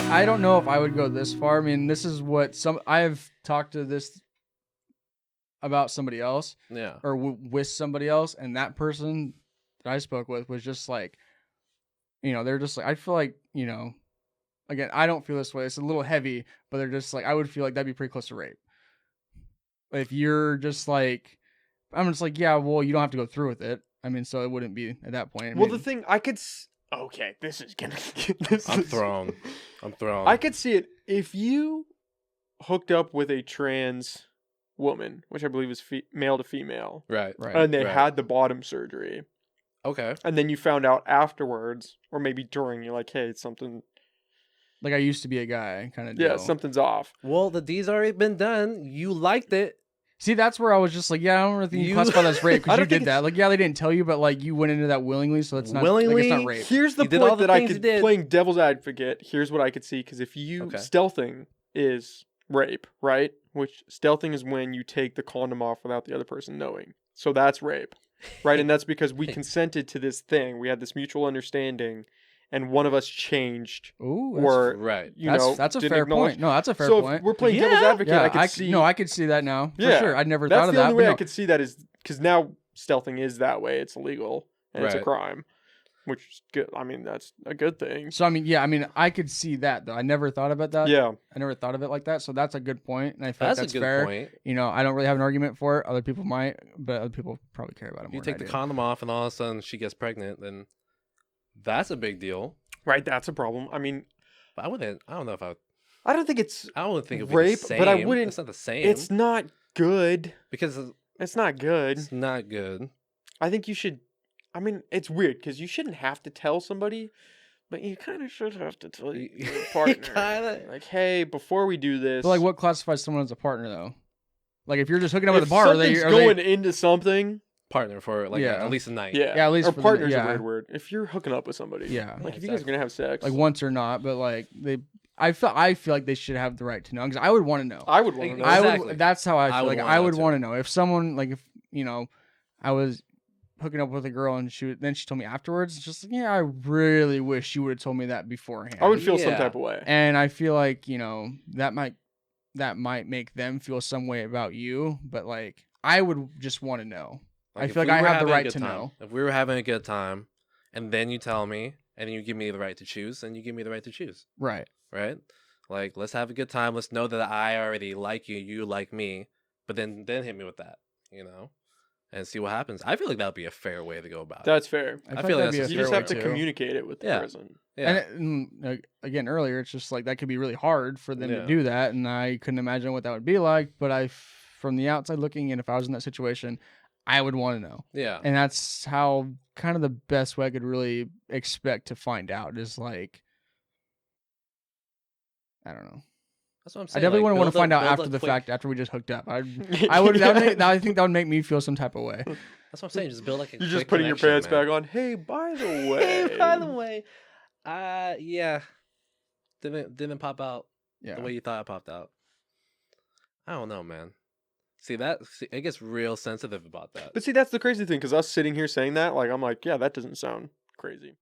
I don't know if I would go this far. I mean, this is what I've talked to this about somebody else, Yeah. or with somebody else, and that person that I spoke with was just like, they're just like, I feel like, again, I don't feel this way. It's a little heavy, but they're just like, I would feel like that'd be pretty close to rape. If you're just like, I'm just like, yeah, well, you don't have to go through with it. I mean, so it wouldn't be at that point. The thing I could. Okay, this is gonna. I'm thrown. I could see it if you hooked up with a trans woman, which I believe is male to female, Right. and they had the bottom surgery. Okay. And then you found out afterwards, or maybe during, you're like, hey, it's something. Like, I used to be a guy kind of deal. Yeah, something's off. Well, the deed's already been done. You liked it. See, that's where I was just like, yeah, I don't really think you classify that as rape because you did that. Like, yeah, they didn't tell you, but like you went into that willingly, so it's not willingly. Like, it's not rape. Here's the point that I could, playing devil's advocate, here's what I could see, because if you stealthing is rape, right? Which stealthing is when you take the condom off without the other person knowing. So that's rape, right? And that's because we consented to this thing. We had this mutual understanding. And one of us changed. Ooh, or right. That's a fair point. No, that's a fair point. So if we're playing devil's advocate, I could see. No, I could see that now. For sure. I'd never that's thought of that. The only way I could see that is because now stealthing is that way. It's illegal and it's a crime, which is good. I mean, that's a good thing. So I mean, I could see that though. I never thought about that. Yeah, I never thought of it like that. So that's a good point, and I think that's a good fair. point. I don't really have an argument for it. Other people might, but other people probably care about it more. You take the condom off, and all of a sudden she gets pregnant, then that's a big deal. Right, that's a problem. I mean, but I don't know if I don't think it's. I wouldn't think it would rape, be the same. But I wouldn't. It's not the same. It's not good because it's not good. It's not good. I think you should. I mean, it's weird because you shouldn't have to tell somebody, but you kind of should have to tell your partner. Like, hey, before we do this. But like, what classifies someone as a partner though? Like, if you're just hooking up at the bar, something's going into something. Partner for like at least a night. Yeah, at least or partner's a weird word. If you're hooking up with somebody, like if you guys are gonna have sex, like once or not, but like I feel like they should have the right to know because I would want to know. I would want to know. Exactly. That's how I feel. Like I would want to know if someone like if I was hooking up with a girl and she told me afterwards, just like, yeah, I really wish you would have told me that beforehand. I would feel some type of way, and I feel like that might make them feel some way about you, but like I would just want to know. I feel like I have the right to know. If we were having a good time, and then you tell me, and then you give me the right to choose, and you give me the right to choose. Right. Right? Like, let's have a good time. Let's know that I already like you, you like me, but then hit me with that, and see what happens. I feel like that would be a fair way to go about it. That's fair. I feel like you just have to communicate it with the person. Yeah. And again, earlier, it's just like that could be really hard for them to do that, and I couldn't imagine what that would be like. But from the outside looking in, if I was in that situation, I would want to know. Yeah. And that's how kind of the best way I could really expect to find out is like, I don't know. That's what I'm saying. I definitely wouldn't want to find out after the fact, after we just hooked up. I would. I think that would make me feel some type of way. That's what I'm saying. Just build like a. You're just putting your pants back on. Hey, by the way. Hey, by the way. Yeah. Didn't pop out the way you thought it popped out. I don't know, man. It gets real sensitive about that. But see, that's the crazy thing, because us sitting here saying that, like, I'm like, yeah, that doesn't sound crazy.